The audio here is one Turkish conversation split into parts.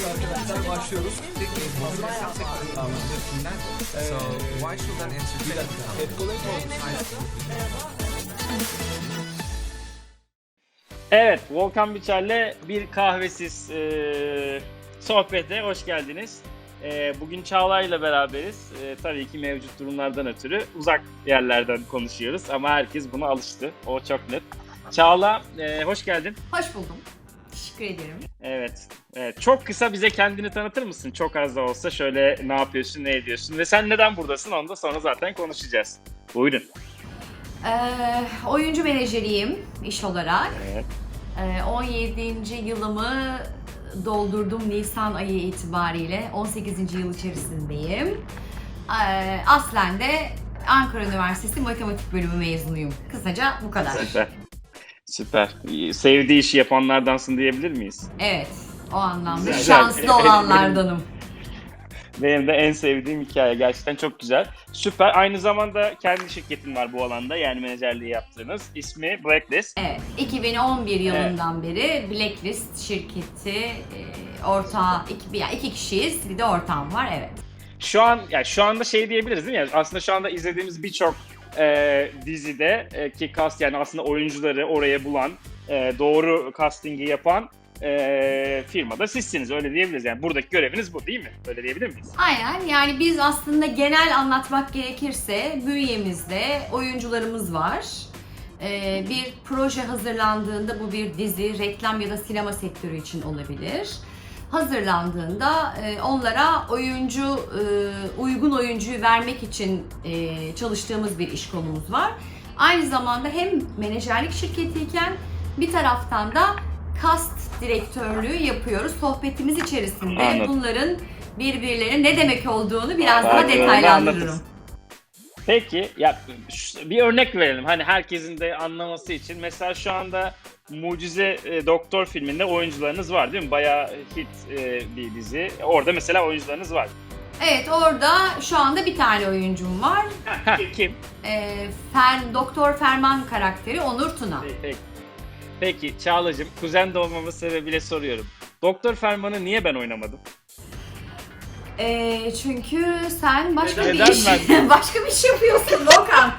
arkadaşlar başlıyoruz. So why should that answer Evet, Volkan Biçer'le bir kahvesiz sohbete hoş geldiniz. Bugün Çağla'yla beraberiz. Tabii ki mevcut durumlardan ötürü uzak yerlerden konuşuyoruz ama herkes buna alıştı. O çok net. Çağla, hoş geldin. Hoş buldum. Teşekkür ederim. Evet, çok kısa bize kendini tanıtır mısın? Çok az da olsa şöyle ne yapıyorsun, ne ediyorsun ve sen neden buradasın onu da sonra zaten konuşacağız. Buyurun. Oyuncu menajeriyim iş olarak. Evet. 17. yılımı doldurdum Nisan ayı itibariyle. 18. yıl içerisindeyim. Aslen de Ankara Üniversitesi Matematik Bölümü mezunuyum. Kısaca bu kadar. Süper. Süper. Sevdiği işi yapanlardansın diyebilir miyiz? Evet, o anlamda Güzel. şanslı olanlardanım. Benim de en sevdiğim hikaye. Gerçekten çok güzel. Süper. Aynı zamanda kendi şirketin var bu alanda. Yani menajerliği yaptığınız. İsmi Blacklist. Evet, 2011 yılından beri Blacklist şirketi ortağı, iki kişiyiz. Bir de ortağım var, evet. Şu anda şey diyebiliriz değil mi? Yani aslında şu anda izlediğimiz birçok dizide ki cast, yani aslında oyuncuları oraya bulan, doğru casting'i yapan firmada sizsiniz. Öyle diyebiliriz. Yani buradaki göreviniz bu değil mi? Öyle diyebilir miyiz? Aynen, yani biz aslında genel anlatmak gerekirse bünyemizde oyuncularımız var. Bir proje hazırlandığında, bu bir dizi, reklam ya da sinema sektörü için olabilir. Hazırlandığında onlara uygun oyuncuyu vermek için çalıştığımız bir iş kolumuz var. Aynı zamanda hem menajerlik şirketiyken bir taraftan da cast direktörlüğü yapıyoruz. Sohbetimiz içerisinde Anladım. bunların birbirlerine ne demek olduğunu biraz daha detaylandırırım. Peki, ya bir örnek verelim. Hani herkesin de anlaması için. Mesela şu anda Mucize Doktor filminde oyuncularınız var değil mi? Bayağı hit bir dizi. Orada mesela oyuncularınız var. Evet, orada şu anda bir tane oyuncum var. Kim? Doktor Ferman karakteri Onur Tuna. Peki Çağla'cığım, kuzen doğmamın sebebiyle soruyorum. Doktor Ferman'ı niye ben oynamadım? Çünkü sen başka Neden bir iş ben? başka bir iş yapıyorsun Volkan.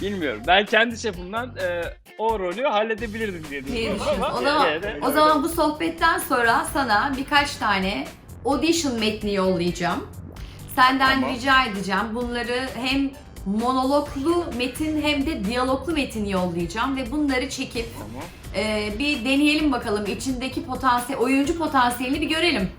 Bilmiyorum. Ben kendi çapımdan o rolü halledebilirdim diye düşünüyorum ama O zaman bu sohbetten sonra sana birkaç tane audition metni yollayacağım. Senden Tamam. rica edeceğim. Bunları hem monologlu metin hem de diyaloglu metin yollayacağım ve bunları çekip Tamam. bir deneyelim bakalım, içindeki oyuncu potansiyelini bir görelim.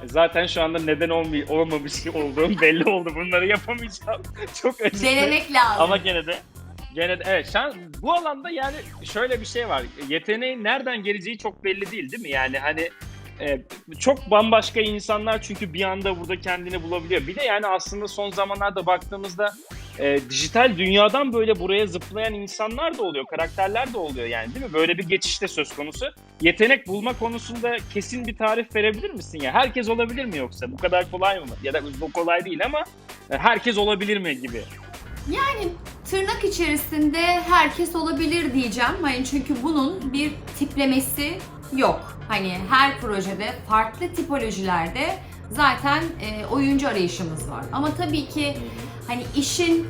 Zaten şu anda neden olmamış olduğum belli oldu. Bunları yapamayacağım. Çok özür dilerim. Denemek lazım. Ama gene de evet, bu alanda yani şöyle bir şey var. Yeteneğin nereden geleceği çok belli değil mi? Yani hani çok bambaşka insanlar çünkü bir anda burada kendini bulabiliyor. Bir de yani aslında son zamanlarda baktığımızda dijital dünyadan böyle buraya zıplayan insanlar da oluyor, karakterler de oluyor yani değil mi? Böyle bir geçişte söz konusu. Yetenek bulma konusunda kesin bir tarif verebilir misin ya? Herkes olabilir mi yoksa? Bu kadar kolay mı? Ya da bu kolay değil ama herkes olabilir mi gibi? Yani tırnak içerisinde herkes olabilir diyeceğim. Hani çünkü bunun bir tiplemesi yok. Hani her projede farklı tipolojilerde zaten oyuncu arayışımız var. Ama tabii ki hani işin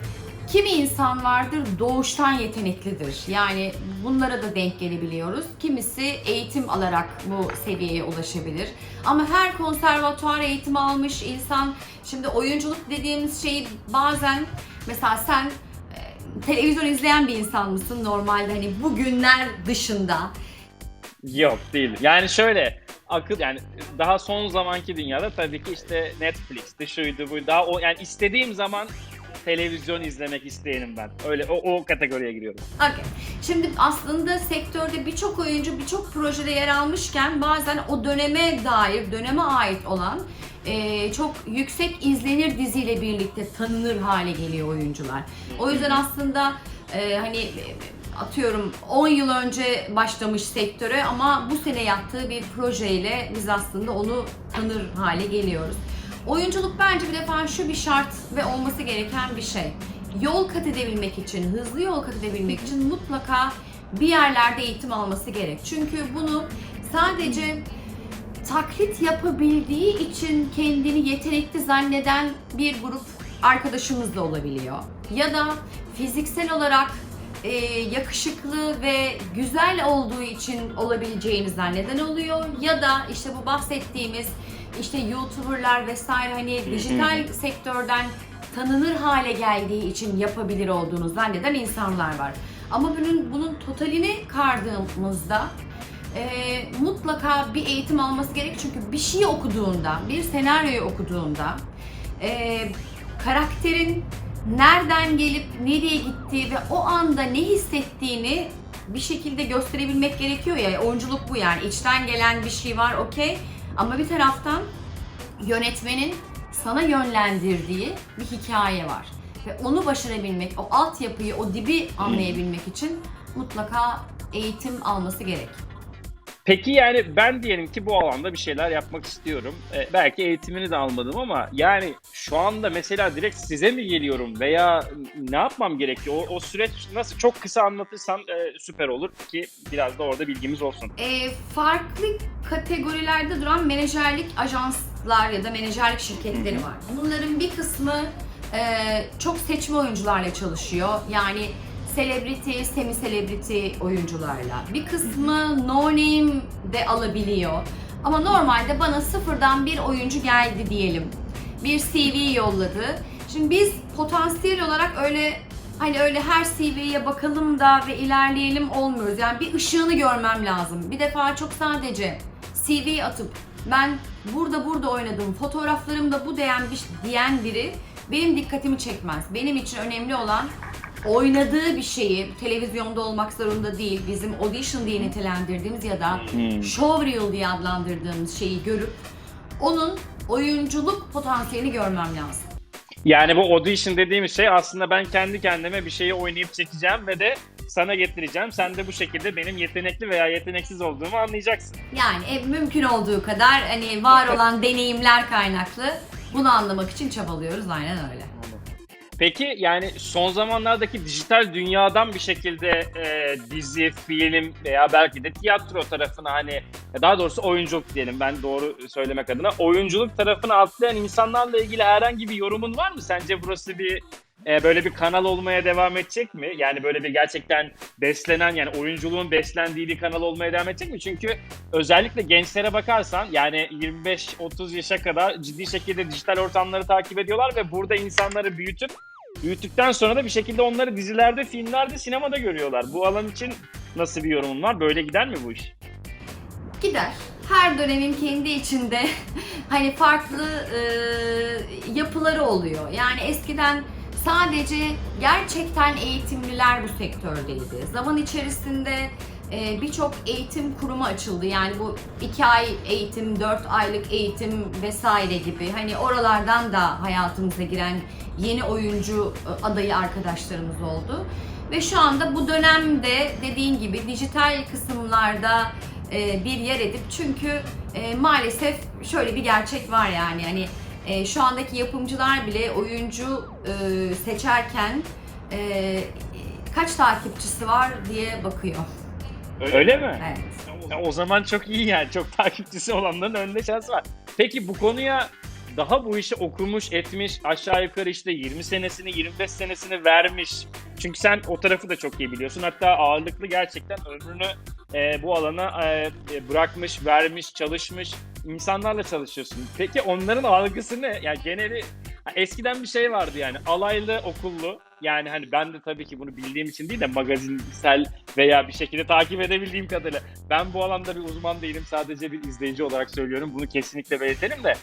kimi insan vardır doğuştan yeteneklidir. Yani bunlara da denk gelebiliyoruz. Kimisi eğitim alarak bu seviyeye ulaşabilir. Ama her konservatuar eğitimi almış insan, şimdi oyunculuk dediğimiz şeyi bazen, mesela sen televizyon izleyen bir insan mısın normalde, hani bugünler dışında? Yok, değil. Yani şöyle yani daha son zamanki dünyada tabii ki işte Netflix'ti, şuydu buydu. Daha yani istediğim zaman televizyon izlemek isteyenim ben. Öyle o kategoriye giriyorum. Okay. Şimdi aslında sektörde birçok oyuncu birçok projede yer almışken bazen o döneme ait olan çok yüksek izlenir diziyle birlikte tanınır hale geliyor oyuncular. O yüzden aslında hani atıyorum 10 yıl önce başlamış sektöre ama bu sene yaptığı bir projeyle biz aslında onu tanır hale geliyoruz. Oyunculuk bence bir defa şu bir şart ve olması gereken bir şey. Yol kat edebilmek için, hızlı yol kat edebilmek için mutlaka bir yerlerde eğitim alması gerek. Çünkü bunu sadece taklit yapabildiği için kendini yetenekli zanneden bir grup arkadaşımız da olabiliyor. Ya da fiziksel olarak yakışıklı ve güzel olduğu için olabileceğini zanneden oluyor. Ya da işte bu bahsettiğimiz işte YouTuber'lar vesaire hani dijital sektörden tanınır hale geldiği için yapabilir olduğunu zanneden insanlar var. Ama bunun totalini kardığımızda mutlaka bir eğitim alması gerek, çünkü bir şey okuduğunda, bir senaryoyu okuduğunda karakterin nereden gelip nereye gittiği ve o anda ne hissettiğini bir şekilde gösterebilmek gerekiyor ya. Oyunculuk bu yani. İçten gelen bir şey var, okey. Ama bir taraftan yönetmenin sana yönlendirdiği bir hikaye var. Ve onu başarabilmek, o altyapıyı, o dibi anlayabilmek için mutlaka eğitim alması gerek. Peki yani ben diyelim ki bu alanda bir şeyler yapmak istiyorum. Belki eğitimini de almadım ama yani şu anda mesela direkt size mi geliyorum veya ne yapmam gerekiyor? O süreç nasıl? Çok kısa anlatırsan süper olur ki biraz da orada bilgimiz olsun. Farklı kategorilerde duran menajerlik ajanslar ya da menajerlik şirketleri var. Bunların bir kısmı çok seçme oyuncularla çalışıyor. Yani celebrity, semi-celebrity oyuncularla. Bir kısmı no name de alabiliyor. Ama normalde bana sıfırdan bir oyuncu geldi diyelim. Bir CV yolladı. Şimdi biz potansiyel olarak öyle her CV'ye bakalım da ve ilerleyelim olmuyoruz. Yani bir ışığını görmem lazım. Bir defa çok sadece CV atıp ben burada oynadım, fotoğraflarım da bu diyen biri benim dikkatimi çekmez. Benim için önemli olan oynadığı bir şeyi, televizyonda olmak zorunda değil, bizim audition diye nitelendirdiğimiz ya da showreel diye adlandırdığımız şeyi görüp onun oyunculuk potansiyelini görmem lazım. Yani bu audition dediğimiz şey aslında ben kendi kendime bir şeyi oynayıp çekeceğim ve de sana getireceğim. Sen de bu şekilde benim yetenekli veya yeteneksiz olduğumu anlayacaksın. Yani mümkün olduğu kadar hani var olan deneyimler kaynaklı bunu anlamak için çabalıyoruz, aynen öyle. Peki yani son zamanlardaki dijital dünyadan bir şekilde dizi, film veya belki de tiyatro tarafına hani daha doğrusu oyunculuk diyelim, ben doğru söylemek adına oyunculuk tarafına atlayan insanlarla ilgili herhangi bir yorumun var mı? Sence burası bir böyle bir kanal olmaya devam edecek mi? Yani böyle bir gerçekten beslenen, yani oyunculuğun beslendiği bir kanal olmaya devam edecek mi? Çünkü özellikle gençlere bakarsan yani 25-30 yaşa kadar ciddi şekilde dijital ortamları takip ediyorlar ve burada insanları büyüttükten sonra da bir şekilde onları dizilerde, filmlerde, sinemada görüyorlar. Bu alan için nasıl bir yorumun var? Böyle gider mi bu iş? Gider. Her dönemin kendi içinde hani farklı yapıları oluyor. Yani eskiden sadece gerçekten eğitimliler bu sektördeydi. Zaman içerisinde birçok eğitim kurumu açıldı. Yani bu 2 ay eğitim, 4 aylık eğitim vesaire gibi. Hani oralardan da hayatımıza giren yeni oyuncu adayı arkadaşlarımız oldu. Ve şu anda bu dönemde dediğin gibi dijital kısımlarda bir yer edip, çünkü maalesef şöyle bir gerçek var yani hani şu andaki yapımcılar bile oyuncu seçerken kaç takipçisi var diye bakıyor. Öyle mi? Evet. O zaman çok iyi yani. Çok takipçisi olanların önünde şans var. Peki bu konuya daha bu işi okumuş, etmiş, aşağı yukarı işte 20 senesini, 25 senesini vermiş. Çünkü sen o tarafı da çok iyi biliyorsun. Hatta ağırlıklı gerçekten ömrünü bu alana bırakmış, vermiş, çalışmış insanlarla çalışıyorsun. Peki onların algısı ne? Yani geneli eskiden bir şey vardı yani alaylı, okullu. Yani hani ben de tabii ki bunu bildiğim için değil de magazinsel veya bir şekilde takip edebildiğim kadarıyla. Ben bu alanda bir uzman değilim, sadece bir izleyici olarak söylüyorum. Bunu kesinlikle belirtelim de.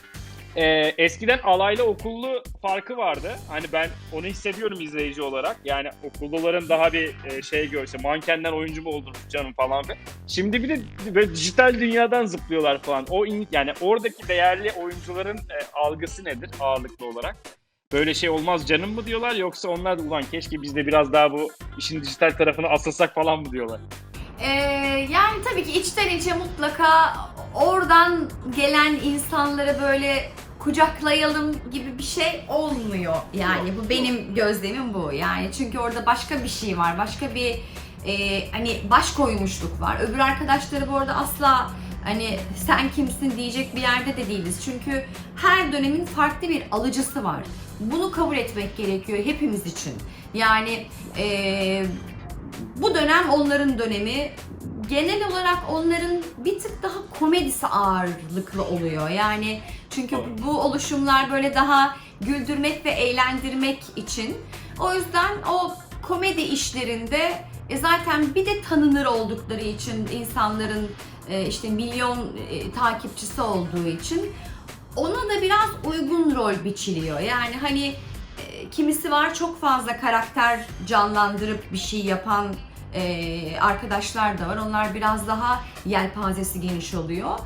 Eskiden alaylı okullu farkı vardı. Hani ben onu hissediyorum izleyici olarak. Yani okulluların daha bir şey görse, mankenden oyuncu mu oldunuz canım falan. Şimdi bir de böyle dijital dünyadan zıplıyorlar falan. Yani oradaki değerli oyuncuların algısı nedir ağırlıklı olarak? Böyle şey olmaz canım mı diyorlar, yoksa onlar da ulan keşke biz de biraz daha bu işin dijital tarafına asılsak falan mı diyorlar? Yani tabii ki içten içe mutlaka oradan gelen insanları böyle kucaklayalım gibi bir şey olmuyor. Yani bu benim gözlemim bu. Yani çünkü orada başka bir şey var. Başka bir hani baş koymuşluk var. Öbür arkadaşları bu arada asla hani sen kimsin diyecek bir yerde de değiliz. Çünkü her dönemin farklı bir alıcısı var. Bunu kabul etmek gerekiyor hepimiz için. Yani bu dönem onların dönemi. Genel olarak onların bir tık daha komedisi ağırlıklı oluyor. Yani çünkü bu oluşumlar böyle daha güldürmek ve eğlendirmek için. O yüzden o komedi işlerinde zaten bir de tanınır oldukları için insanların işte milyon takipçisi olduğu için ona da biraz uygun rol biçiliyor. Yani hani kimisi var çok fazla karakter canlandırıp bir şey yapan arkadaşlar da var. Onlar biraz daha yelpazesi geniş oluyor.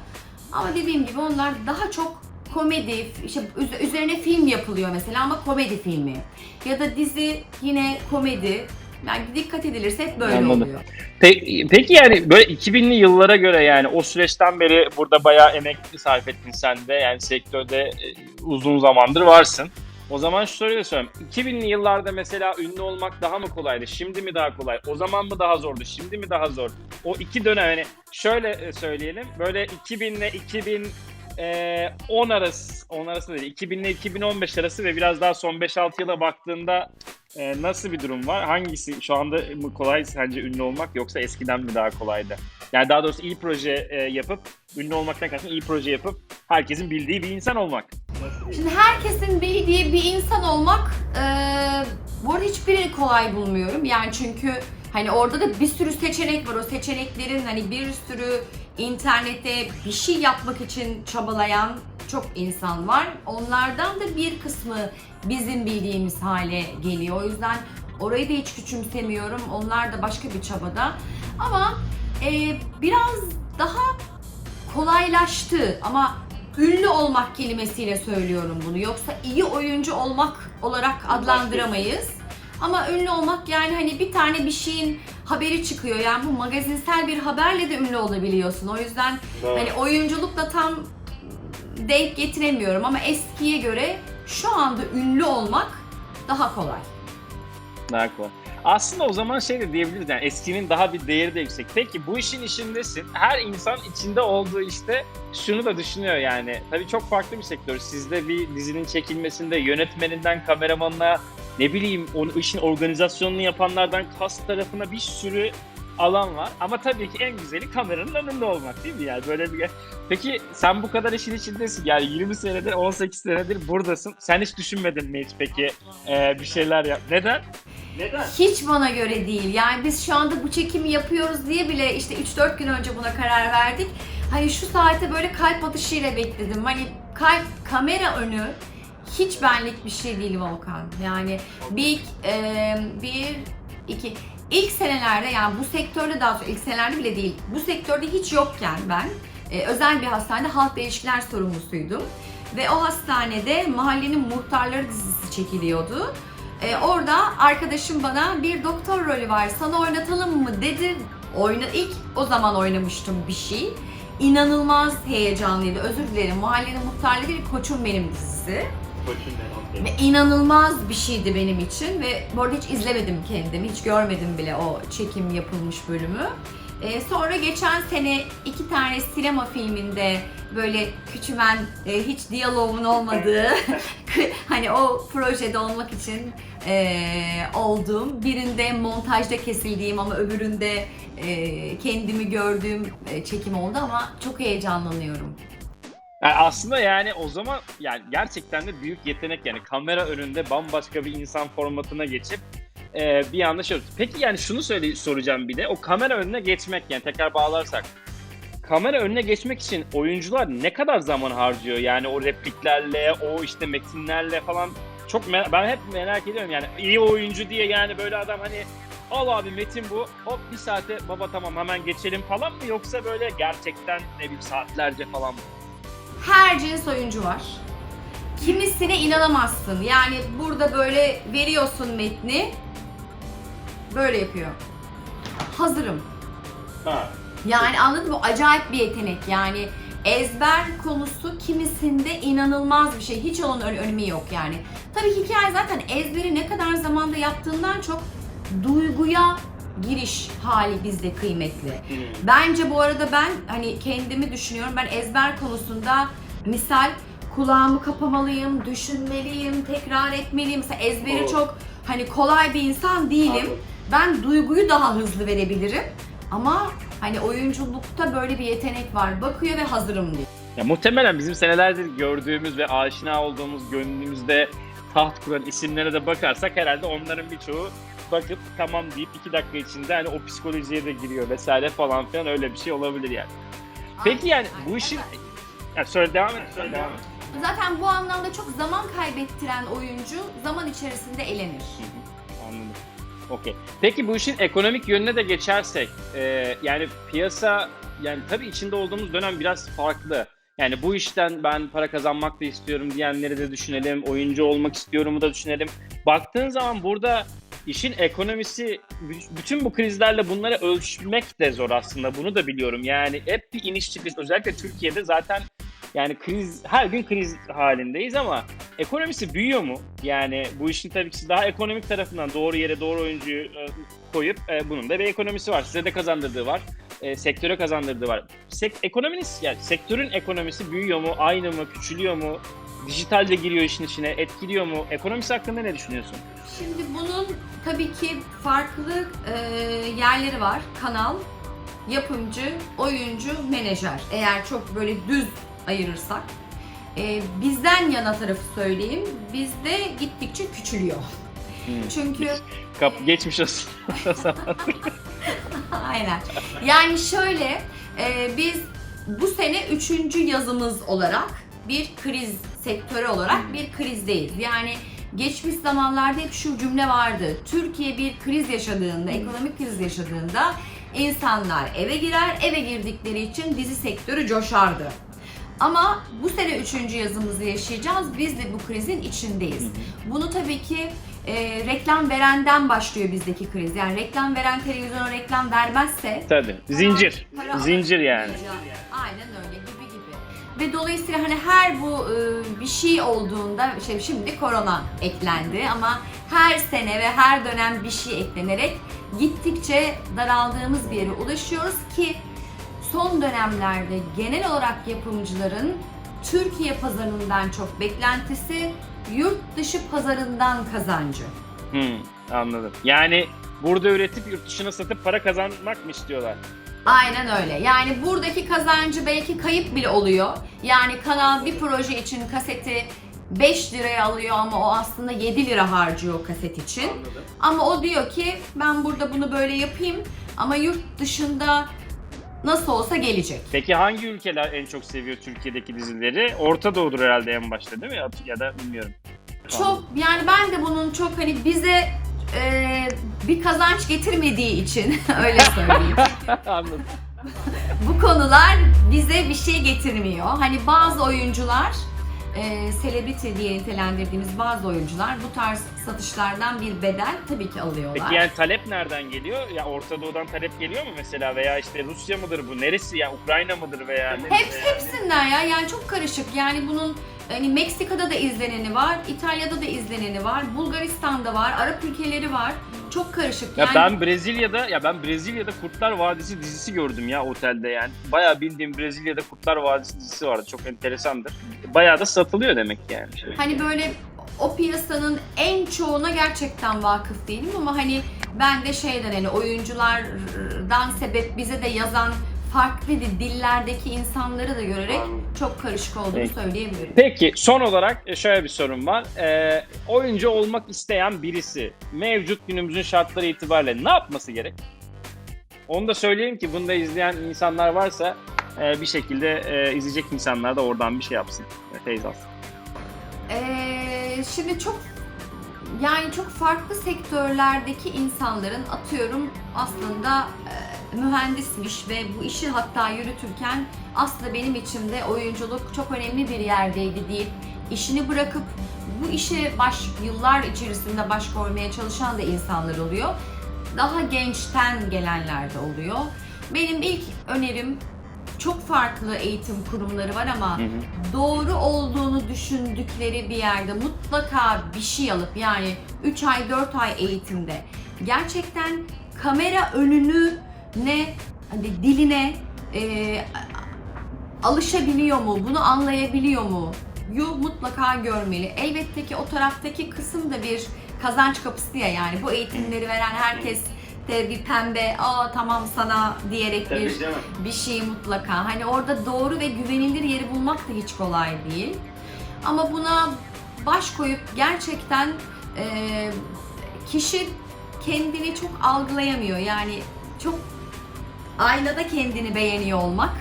Ama dediğim gibi onlar daha çok komedi, işte üzerine film yapılıyor mesela ama komedi filmi. Ya da dizi yine komedi. Yani dikkat edilirse hep böyle oluyor. Peki yani böyle 2000'li yıllara göre yani o süreçten beri burada bayağı emek sarf ettin sen de. Yani sektörde uzun zamandır varsın. O zaman şu soruyu da sorayım. 2000'li yıllarda mesela ünlü olmak daha mı kolaydı? Şimdi mi daha kolay? O zaman mı daha zordu? Şimdi mi daha zor? O iki dönem hani şöyle söyleyelim. Böyle 2000 ile 2010 arası değil. 2000 ile 2015 arası ve biraz daha son 5-6 yıla baktığında nasıl bir durum var? Hangisi şu anda mı kolay sence ünlü olmak yoksa eskiden mi daha kolaydı? Yani daha doğrusu iyi proje yapıp, ünlü olmaktan kastım iyi proje yapıp herkesin bildiği bir insan olmak. Şimdi herkesin bildiği bir insan olmak, bu arada hiçbirini kolay bulmuyorum. Yani çünkü hani orada da bir sürü seçenek var. O seçeneklerin hani bir sürü internette bir şey yapmak için çabalayan çok insan var. Onlardan da bir kısmı bizim bildiğimiz hale geliyor. O yüzden orayı da hiç küçümsemiyorum. Onlar da başka bir çabada. Ama biraz daha kolaylaştı ama ünlü olmak kelimesiyle söylüyorum bunu. Yoksa iyi oyuncu olmak olarak adlandıramayız. Ama ünlü olmak yani hani bir tane bir şeyin haberi çıkıyor. Yani bu magazinsel bir haberle de ünlü olabiliyorsun. O yüzden hani oyunculukla tam denk getiremiyorum ama eskiye göre şu anda ünlü olmak daha kolay. Daha kolay. Aslında o zaman şey de diyebiliriz yani eskinin daha bir değeri de yüksek. Peki bu işin içindesin. Her insan içinde olduğu işte şunu da düşünüyor yani. Tabii çok farklı bir sektör. Sizde bir dizinin çekilmesinde yönetmeninden kameramanına ne bileyim o işin organizasyonunu yapanlardan kas tarafına bir sürü alan var. Ama tabii ki en güzeli kameranın önünde olmak değil mi yani böyle bir. Peki sen bu kadar işin içindesin yani 20 senedir 18 senedir buradasın. Sen hiç düşünmedin mi hiç peki bir şeyler yap? Neden? Hiç bana göre değil. Yani biz şu anda bu çekimi yapıyoruz diye bile işte 3-4 gün önce buna karar verdik. Hani şu saate böyle kalp atışıyla bekledim. Hani kamera önü hiç benlik bir şey değil Volkan. Yani ilk senelerde yani bu sektörde daha sonra ilk senelerde bile değil. Bu sektörde hiç yokken ben özel bir hastanede halkla ilişkiler sorumlusuydum. Ve o hastanede Mahallenin Muhtarları dizisi çekiliyordu. Orada arkadaşım bana bir doktor rolü var sana oynatalım mı dedi. İlk o zaman oynamıştım bir şey. İnanılmaz heyecanlıydı. Özür dilerim. Mahallenin Muhtarları değil Koçum Benim dizisi. Ve inanılmaz bir şeydi benim için ve bu arada hiç izlemedim kendimi, hiç görmedim bile o çekim yapılmış bölümü. Sonra geçen sene 2 tane sinema filminde böyle küçümen hiç diyaloğumun olmadığı hani o projede olmak için olduğum, birinde montajda kesildiğim ama öbüründe kendimi gördüğüm çekim oldu ama çok heyecanlanıyorum. Yani aslında yani o zaman yani gerçekten de büyük yetenek yani kamera önünde bambaşka bir insan formatına geçip bir anda şey oldu. Peki yani şunu soracağım bir de o kamera önüne geçmek yani tekrar bağlarsak kamera önüne geçmek için oyuncular ne kadar zaman harcıyor yani o repliklerle o işte metinlerle falan çok ben hep merak ediyorum yani iyi oyuncu diye yani böyle adam hani al abi metin bu hop bir saate baba tamam hemen geçelim falan mı yoksa böyle gerçekten ne bileyim saatlerce falan mı? Her cins oyuncu var. Kimisine inanamazsın. Yani burada böyle veriyorsun metni. Böyle yapıyor. Hazırım. Ha. Yani anladın mı? Acayip bir yetenek. Yani ezber konusu kimisinde inanılmaz bir şey. Hiç onun önemi yok yani. Tabii hikaye zaten ezberi ne kadar zamanda yaptığından çok duyguya giriş hali bizde kıymetli. Bence bu arada ben hani kendimi düşünüyorum. Ben ezber konusunda misal kulağımı kapamalıyım, düşünmeliyim, tekrar etmeliyim. Mesela ezberi çok hani kolay bir insan değilim. Anladım. Ben duyguyu daha hızlı verebilirim. Ama hani oyunculukta böyle bir yetenek var. Bakıyor ve hazırım diyor. Ya muhtemelen bizim senelerdir gördüğümüz ve aşina olduğumuz, gönlümüzde taht kuran isimlere de bakarsak herhalde onların birçoğu bakıp tamam deyip 2 dakika içinde hani o psikolojiye de giriyor vesaire falan filan, öyle bir şey olabilir yani. Peki yani bu işin... Ya söyle, devam et. Zaten bu anlamda çok zaman kaybettiren oyuncu zaman içerisinde elenir. Anladım. Okey. Peki bu işin ekonomik yönüne de geçersek, yani piyasa, yani tabii içinde olduğumuz dönem biraz farklı. Yani bu işten ben para kazanmak da istiyorum diyenleri de düşünelim, oyuncu olmak istiyorumu da düşünelim. Baktığın zaman burada işin ekonomisi, bütün bu krizlerle bunları ölçmek de zor aslında, bunu da biliyorum. Yani hep bir iniş çıkış, özellikle Türkiye'de zaten yani kriz, her gün kriz halindeyiz ama ekonomisi büyüyor mu? Yani bu işin tabii ki daha ekonomik tarafından doğru yere doğru oyuncuyu koyup bunun da bir ekonomisi var. Size de kazandırdığı var, sektöre kazandırdığı var. Yani sektörün ekonomisi büyüyor mu? Aynı mı? Küçülüyor mu? Dijital de giriyor işin içine. Etkiliyor mu? Ekonomisi hakkında ne düşünüyorsun? Şimdi bunun tabii ki farklı yerleri var. Kanal, yapımcı, oyuncu, menajer. Eğer çok böyle düz ayırırsak. Bizden yana tarafı söyleyeyim. Bizde gittikçe küçülüyor. Çünkü Geçmiş olsun. aynen. Yani şöyle, biz bu sene 3. yazımız olarak bir kriz sektörü olarak bir krizdeyiz. Yani geçmiş zamanlarda hep şu cümle vardı. Türkiye bir kriz yaşadığında, ekonomik kriz yaşadığında insanlar eve girer, eve girdikleri için dizi sektörü coşardı. Ama bu sene 3. yazımızı yaşayacağız. Biz de bu krizin içindeyiz. Bunu tabii ki reklam verenden başlıyor bizdeki kriz. Yani reklam veren televizyona reklam vermezse... Tabii. Zincir. Zincir yani. Aynen öyle, gibi. Ve dolayısıyla hani her bu bir şey olduğunda, şimdi korona eklendi ama her sene ve her dönem bir şey eklenerek gittikçe daraldığımız bir yere ulaşıyoruz ki son dönemlerde genel olarak yapımcıların Türkiye pazarından çok beklentisi yurt dışı pazarından kazancı. Anladım. Yani burada üretip yurt dışına satıp para kazanmak mı istiyorlar? Aynen öyle. Yani buradaki kazancı belki kayıp bile oluyor. Yani kanal bir proje için kaseti 5 liraya alıyor ama o aslında 7 lira harcıyor o kaset için. Anladım. Ama o diyor ki ben burada bunu böyle yapayım ama yurt dışında nasıl olsa gelecek. Peki hangi ülkeler en çok seviyor Türkiye'deki dizileri? Orta Doğu'dur herhalde en başta, değil mi? Ya da bilmiyorum. Çok, yani ben de bunun çok hani bize bir kazanç getirmediği için öyle söyleyeyim. Anladım. Bu konular bize bir şey getirmiyor. Hani bazı oyuncular, celebrity diye nitelendirdiğimiz bazı oyuncular bu tarz satışlardan bir bedel tabii ki alıyorlar. Peki yani talep nereden geliyor? Ya Orta Doğu'dan talep geliyor mu mesela, veya işte Rusya mıdır bu? Neresi ya? Ukrayna mıdır veya? Hepsinden ya. Yani çok karışık. Yani bunun hani Meksika'da da izleneni var, İtalya'da da izleneni var, Bulgaristan'da var, Arap ülkeleri var. Çok karışık. Ya Yani ben Brezilya'da Kurtlar Vadisi dizisi gördüm ya otelde yani. Bayağı bildiğim Brezilya'da Kurtlar Vadisi dizisi vardı. Çok enteresandır. Bayağı da satılıyor demek yani. hani böyle o piyasanın en çoğuna gerçekten vakıf değilim ama hani ben de şeyden hani oyunculardan sebep bize de yazan farklı dillerdeki insanları da görerek çok karışık olduğunu söyleyebilirim. Peki son olarak şöyle bir sorum var. Oyuncu olmak isteyen birisi mevcut günümüzün şartları itibariyle ne yapması gerek? Onu da söyleyeyim ki bunu da izleyen insanlar varsa bir şekilde izleyecek insanlar da oradan bir şey yapsın. Feyz alsın. Şimdi çok farklı sektörlerdeki insanların atıyorum aslında mühendismiş ve bu işi hatta yürütürken aslında benim içimde oyunculuk çok önemli bir yerdeydi deyip işini bırakıp bu işe yıllar içerisinde baş koymaya çalışan da insanlar oluyor. Daha gençten gelenler de oluyor. Benim ilk önerim, çok farklı eğitim kurumları var ama doğru olduğunu düşündükleri bir yerde mutlaka bir şey alıp, yani 3 ay 4 ay eğitimde gerçekten kamera önünü ne hani diline alışabiliyor mu, bunu anlayabiliyor mu? Mutlaka görmeli. Elbette ki o taraftaki kısım da bir kazanç kapısı ya, yani bu eğitimleri veren herkes de bir pembe tamam sana diyerek bir şey mutlaka. Hani orada doğru ve güvenilir yeri bulmak da hiç kolay değil. Ama buna baş koyup gerçekten kişi kendini çok algılayamıyor. Yani çok aynada kendini beğeniyor olmak,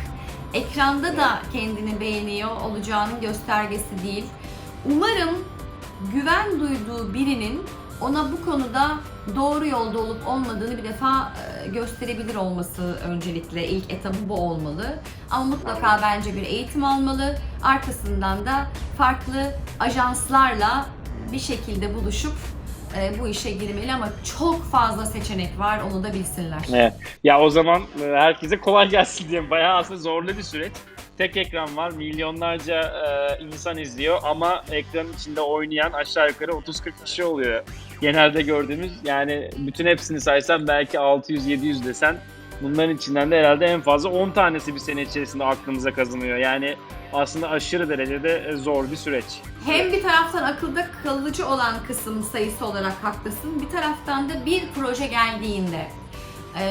ekranda da kendini beğeniyor olacağının göstergesi değil. Umarım güven duyduğu birinin ona bu konuda doğru yolda olup olmadığını bir defa gösterebilir olması öncelikle ilk etabı bu olmalı. Ama mutlaka bence bir eğitim almalı. Arkasından da farklı ajanslarla bir şekilde buluşup bu işe girmeli ama çok fazla seçenek var, onu da bilsinler. Evet. Ya o zaman herkese kolay gelsin diyeyim. Bayağı aslında zorlu bir süreç. Tek ekran var, milyonlarca insan izliyor ama ekranın içinde oynayan aşağı yukarı 30-40 kişi oluyor. Genelde gördüğümüz, yani bütün hepsini saysan belki 600-700 desen bunların içinden de herhalde en fazla 10 tanesi bir sene içerisinde aklımıza kazanıyor. Yani aslında aşırı derecede zor bir süreç. Hem bir taraftan akılda kalıcı olan kısım sayısı olarak haklısın, bir taraftan da bir proje geldiğinde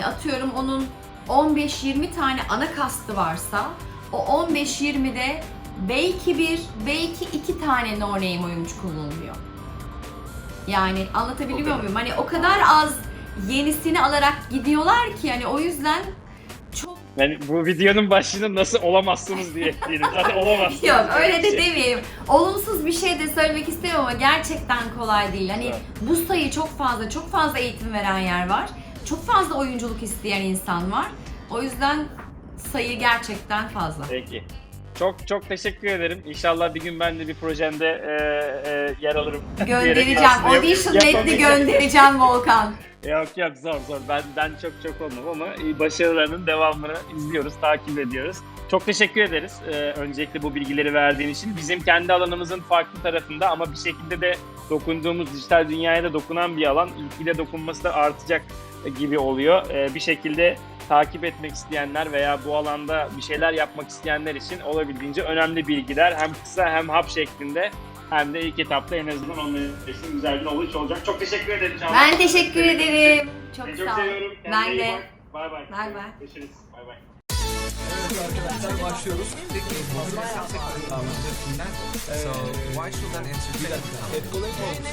atıyorum onun 15-20 tane ana kastı varsa o 15-20'de belki belki 2 tane no name oyuncu kullanılıyor. Yani anlatabiliyor muyum? Hani o kadar az yenisini alarak gidiyorlar ki yani o yüzden çok... Yani bu videonun başlığında nasıl olamazsınız diye ekleyelim. Zaten olamazsınız. Yok öyle de demeyeyim. Olumsuz bir şey de söylemek istemiyorum ama gerçekten kolay değil. Hani bu sayı çok fazla eğitim veren yer var. Çok fazla oyunculuk isteyen insan var. O yüzden sayı gerçekten fazla. Peki. Çok teşekkür ederim. İnşallah bir gün ben de bir projende yer alırım. Göndereceğim. Audition metni göndereceğim Volkan. Yok zor. Ben çok olmam ama başarılarının devamını izliyoruz, takip ediyoruz. Çok teşekkür ederiz. Öncelikle bu bilgileri verdiğin için. Bizim kendi alanımızın farklı tarafında ama bir şekilde de dokunduğumuz dijital dünyaya da dokunan bir alan. İlgiyle dokunması da artacak gibi oluyor. Bir şekilde takip etmek isteyenler veya bu alanda bir şeyler yapmak isteyenler için olabildiğince önemli bilgiler hem kısa hem hap şeklinde hem de ilk etapta en azından onların için güzel bir oluş olacak. Çok teşekkür ederim Çağla. Ben teşekkür ederim. Çok Çok sağ ol. seviyorum. Ben de. Bay bay. Bay bay. Görüşürüz. Bay bay. Evet arkadaşlar başlıyoruz. Peki so why should an answer Bir dakika. Hep kolay mı oldu?